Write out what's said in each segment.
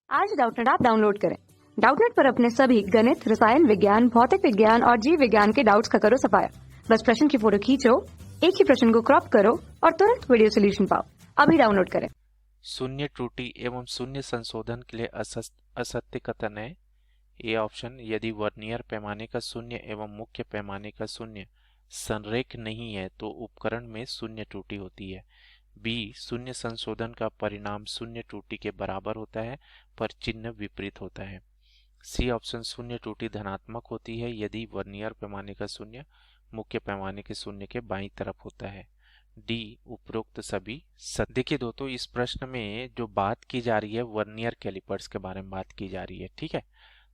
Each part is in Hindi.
आज डाउटनेट ऐप डाउनलोड करें। डाउटनेट पर अपने सभी गणित, रसायन विज्ञान, भौतिक विज्ञान और जीव विज्ञान के डाउट्स का करो सफाया। बस प्रश्न की फोटो खींचो, एक ही प्रश्न को क्रॉप करो और तुरंत वीडियो सोल्यूशन पाओ। अभी डाउनलोड करें। शून्य त्रुटि एवं शून्य संशोधन के लिए असत्य कथन है। ए ऑप्शन, यदि वर्नियर पैमाने का शून्य एवं मुख्य पैमाने का शून्य संरेख नहीं है तो उपकरण में शून्य त्रुटि होती है। बी, शून्य संशोधन का परिणाम शून्य त्रुटि के बराबर होता है पर चिन्ह विपरीत होता है। सी ऑप्शन, शून्य त्रुटि धनात्मक होती है यदि वर्नियर पैमाने का शून्य मुख्य पैमाने के शून्य के बाईं तरफ होता है। डी, उपरोक्त सभी सत्य। देखिए दोस्तों, इस प्रश्न में जो बात की जा रही है वर्नियर कैलिपर्स के बारे में बात की जा रही है। ठीक है,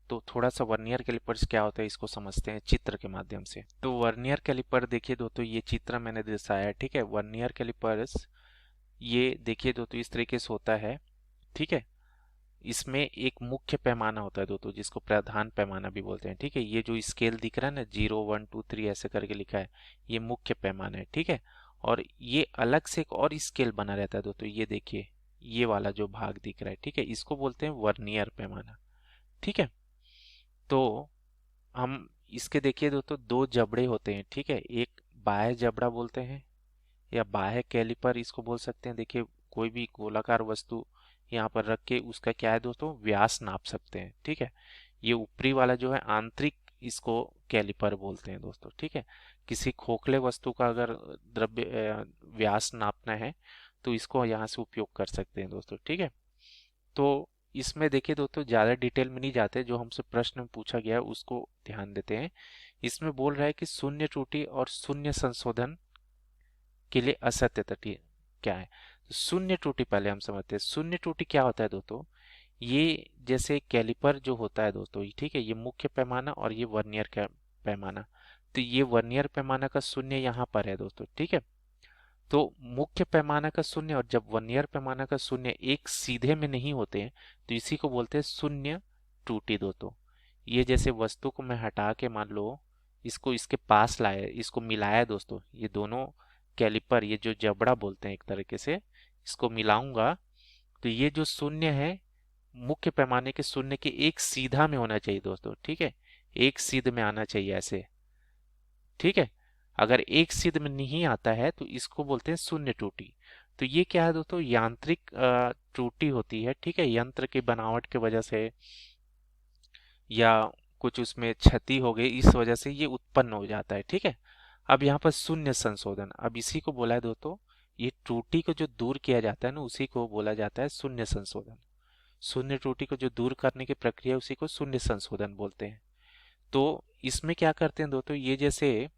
तो थोड़ा सा वर्नियर कैलिपर्स क्या होता है इसको समझते हैं चित्र के माध्यम से। तो वर्नियर कैलिपर देखिए दोस्तों, ये चित्र मैंने दर्शाया है। ठीक है, वर्नियर कैलिपर्स ये देखिए दोस्तों इस तरीके से होता है। ठीक है, इसमें एक मुख्य पैमाना होता है दोस्तों जिसको प्रधान पैमाना भी बोलते हैं। ठीक है, ये जो स्केल दिख रहा है ना 0 1 2 3 ऐसे करके लिखा है, ये मुख्य पैमाना है। ठीक है, और ये अलग से एक और स्केल बना रहता है दोस्तों, ये देखिए ये वाला जो भाग दिख रहा है। ठीक है, इसको बोलते हैं वर्नियर पैमाना। ठीक है, तो हम इसके देखिए दोस्तों दो जबड़े होते हैं। ठीक है, एक बाह्य जबड़ा बोलते हैं या बाह्य कैलिपर इसको बोल सकते हैं। देखिए कोई भी गोलाकार वस्तु यहाँ पर रख के उसका क्या है दोस्तों व्यास नाप सकते हैं। ठीक है, ये ऊपरी वाला जो है आंतरिक, इसको कैलिपर बोलते हैं दोस्तों। ठीक है, किसी खोखले वस्तु का अगर व्यास नापना है तो इसको यहाँ से उपयोग कर सकते हैं दोस्तों। ठीक है, तो इसमें देखिए दोस्तों ज़्यादा डिटेल में नहीं जाते, जो हमसे प्रश्न में पूछा गया है उसको ध्यान देते हैं। इसमें बोल रहा है कि शून्य त्रुटि और शून्य संशोधन के लिए असत्य तथ्य क्या है। तो शून्य त्रुटि पहले हम समझते हैं। शून्य त्रुटि क्या होता है दोस्तों, ये जैसे कैलिपर जो होता है दोस्तों, ठीक है, ये मुख्य पैमाना और ये वर्नियर का पैमाना। तो ये वर्नियर पैमाना का शून्य यहाँ पर है दोस्तों। ठीक है, तो मुख्य पैमाना का शून्य और जब वर्नियर पैमाना का शून्य एक सीधे में नहीं होते हैं तो इसी को बोलते हैं शून्य त्रुटि दोस्तों। ये जैसे वस्तु को मैं हटा के मान लो इसको इसके पास लाया, इसको मिलाया दोस्तों, ये दोनों कैलिपर, ये जो जबड़ा बोलते हैं एक तरीके से, इसको मिलाऊंगा तो ये जो शून्य है मुख्य पैमाने के शून्य के एक सीधा में होना चाहिए दोस्तों। ठीक है, एक सीध में आना चाहिए ऐसे। ठीक है, अगर एक सिद्ध में नहीं आता है तो इसको बोलते हैं शून्य त्रुटि। तो ये क्या है दोस्तों, यांत्रिक त्रुटि होती है। ठीक है, यंत्र की बनावट की वजह से या कुछ उसमें क्षति हो गई, इस वजह से ये उत्पन्न हो जाता है। ठीक है, अब यहाँ पर शून्य संशोधन, अब इसी को बोला है दोस्तों, ये त्रुटि को जो दूर किया जाता है ना उसी को बोला जाता है शून्य संशोधन। शून्य त्रुटि को जो दूर करने की प्रक्रिया उसी को शून्य संशोधन बोलते हैं। तो इसमें क्या करते हैं दोस्तों, ये जैसे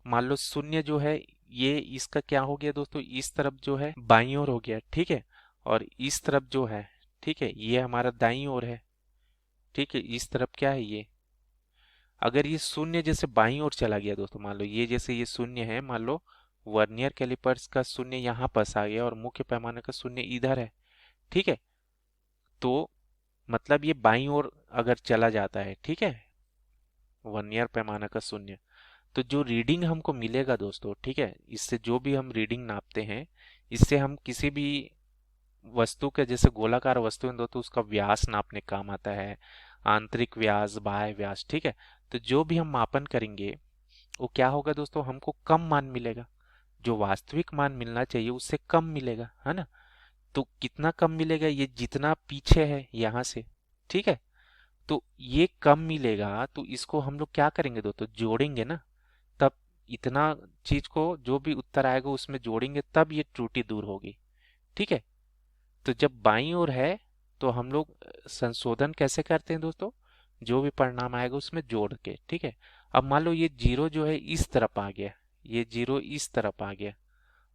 मान लो शून्य जो है ये इसका क्या हो गया दोस्तों, इस तरफ जो है बाईं ओर हो गया। ठीक है, और इस तरफ जो है, ठीक है, ये हमारा दाईं ओर है। ठीक है, इस तरफ क्या है ये, अगर ये शून्य जैसे बाईं ओर चला गया दोस्तों, मान लो ये जैसे ये शून्य है, मान लो वर्नियर कैलिपर्स का शून्य यहाँ पास आ गया और मुख्य पैमाने का शून्य इधर है। ठीक है, तो मतलब ये बाईं ओर अगर चला जाता है, ठीक है, वर्नियर पैमाना का शून्य, तो जो रीडिंग हमको मिलेगा दोस्तों, ठीक है, इससे जो भी हम रीडिंग नापते हैं, इससे हम किसी भी वस्तु के जैसे गोलाकार वस्तु है दोस्तों उसका व्यास नापने काम आता है, आंतरिक व्यास, बाह्य व्यास। ठीक है, तो जो भी हम मापन करेंगे वो क्या होगा दोस्तों, हमको कम मान मिलेगा, जो वास्तविक मान मिलना चाहिए उससे कम मिलेगा, है ना। तो कितना कम मिलेगा, ये जितना पीछे है यहाँ से। ठीक है, तो ये कम मिलेगा तो इसको हम लोग क्या करेंगे दोस्तों, जोड़ेंगे ना, तब इतना चीज को जो भी उत्तर आएगा उसमें जोड़ेंगे तब ये त्रुटि दूर होगी। ठीक है, तो जब बाईं ओर है तो हम लोग संशोधन कैसे करते हैं दोस्तों, जो भी परिणाम आएगा उसमें जोड़ के। ठीक है, अब मान लो ये जीरो जो है इस तरफ आ गया, ये जीरो इस तरफ आ गया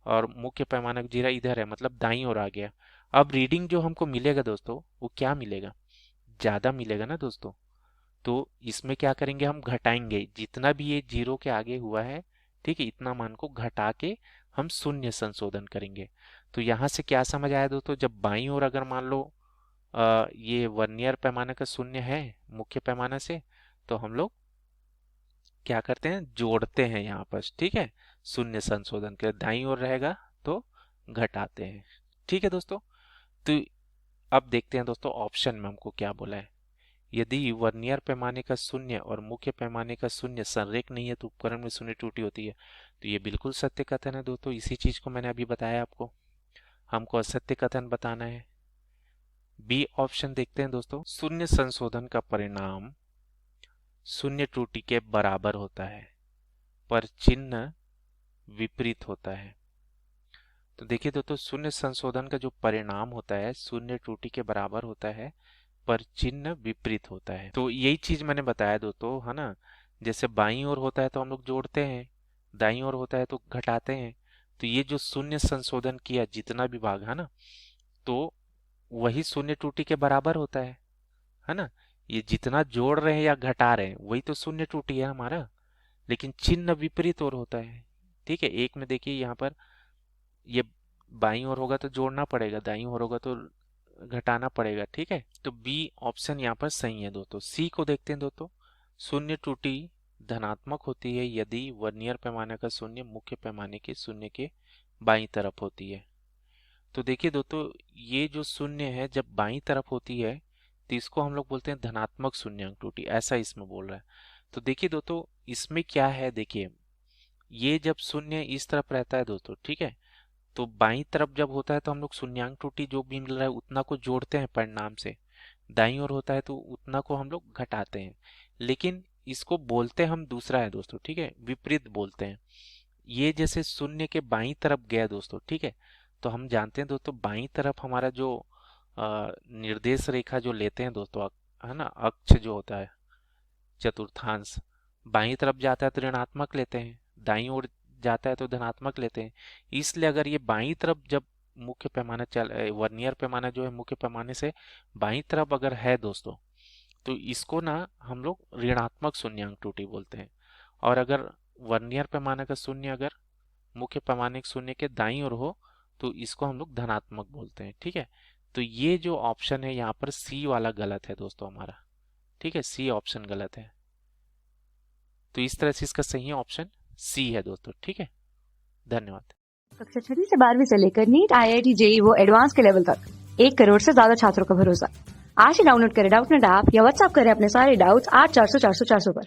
और मुख्य पैमाना का जीरा इधर है, मतलब दाईं ओर आ गया। अब रीडिंग जो हमको मिलेगा दोस्तों वो क्या मिलेगा, ज्यादा मिलेगा ना दोस्तों। तो इसमें क्या करेंगे, हम घटाएंगे जितना भी ये जीरो के आगे हुआ है। ठीक है, इतना मान को घटा के हम शून्य संशोधन करेंगे। तो यहाँ से क्या समझ आया दोस्तों, जब बाईं ओर अगर मान लो ये वर्नियर पैमाने का शून्य है मुख्य पैमाना से, तो हम लोग क्या करते हैं, जोड़ते हैं यहाँ पर। ठीक है, शून्य संशोधन के दाईं ओर रहेगा तो घटाते हैं। ठीक है दोस्तों, तो अब देखते हैं दोस्तों ऑप्शन में हमको क्या बोला है। यदि वर्नियर पैमाने का शून्य और मुख्य पैमाने का शून्य संरेख नहीं है तो उपकरण में शून्य त्रुटि होती है। तो ये बिल्कुल सत्य कथन है दोस्तों, इसी चीज को मैंने अभी बताया आपको। हमको असत्य कथन बताना है। बी ऑप्शन देखते हैं दोस्तों, शून्य संशोधन का परिणाम शून्य त्रुटि के बराबर होता है पर चिन्ह विपरीत होता है। तो देखिए दोस्तों, शून्य संशोधन का जो परिणाम होता है शून्य त्रुटि के बराबर होता है पर चिन्ह विपरीत होता है। तो यही चीज मैंने बताया दोस्तों, है ना। जैसे बाईं ओर होता है तो हम लोग जोड़ते हैं, दाईं ओर होता है तो घटाते हैं। तो ये जो शून्य संशोधन किया जितना भी भाग है ना, तो वही शून्य त्रुटि के बराबर होता है ना। ये जितना जोड़ रहे हैं या घटा रहे हैं वही तो शून्य त्रुटि है हमारा, लेकिन चिन्ह विपरीत ओर होता है। ठीक है, एक में देखिए यहाँ पर ये बाईं ओर होगा तो जोड़ना पड़ेगा, दाईं ओर होगा तो घटाना पड़ेगा। ठीक है, तो बी ऑप्शन यहाँ पर सही है दोस्तों। सी को देखते हैं दोस्तों, शून्य त्रुटि धनात्मक होती है यदि वर्नियर पैमाने का शून्य मुख्य पैमाने के शून्य के बाईं तरफ होती है। तो देखिए दोस्तों, ये जो शून्य है जब बाईं तरफ होती है तो इसको हम लोग बोलते हैं धनात्मक शून्यांक त्रुटि, ऐसा इसमें बोल रहा है। तो देखिए दोस्तों, इसमें क्या है, देखिए ये जब शून्य इस तरफ रहता है दोस्तों, ठीक है, तो बाईं तरफ जब होता है तो हम लोग शून्याङ्क त्रुटि जो भी मिल रहा है उतना को जोड़ते हैं परिणाम से, दाईं ओर होता है तो उतना को हम लोग घटाते हैं। लेकिन इसको बोलते हम दूसरा है दोस्तों, ठीक है, विपरीत बोलते हैं। ये जैसे शून्य के बाईं तरफ गया दोस्तों, ठीक है, तो हम जानते हैं दोस्तों बाईं तरफ हमारा जो निर्देश रेखा जो लेते हैं दोस्तों, है ना, अक्ष जो होता है चतुर्थांश, बाईं तरफ जाता है तो ऋणात्मक लेते हैं, दाईं ओर जाता है तो धनात्मक लेते हैं। इसलिए अगर ये बाईं तरफ जब मुख्य पैमाना वर्नियर पैमाना जो है मुख्य पैमाने से बाईं तरफ अगर है दोस्तों, तो इसको ना हम लोग ऋणात्मक शून्याङ्क त्रुटि बोलते हैं। और अगर वर्नियर पैमाने का शून्य अगर मुख्य पैमाने के शून्य के दाईं ओर हो तो इसको हम लोग धनात्मक बोलते हैं। ठीक है, तो ये जो ऑप्शन है यहाँ पर सी वाला गलत है दोस्तों हमारा। ठीक है, सी ऑप्शन गलत है। तो इस तरह से इसका सही ऑप्शन सी है दोस्तों। ठीक है, धन्यवाद। कक्षा 6 से 12वीं से लेकर नीट, IIT, JEE वो एडवांस के लेवल तक 1 करोड़ से ज्यादा छात्रों का भरोसा। आज ही डाउनलोड करें डाउटनेट ऐप या व्हाट्सएप करें अपने सारे डाउट्स 8400 400 400 पर।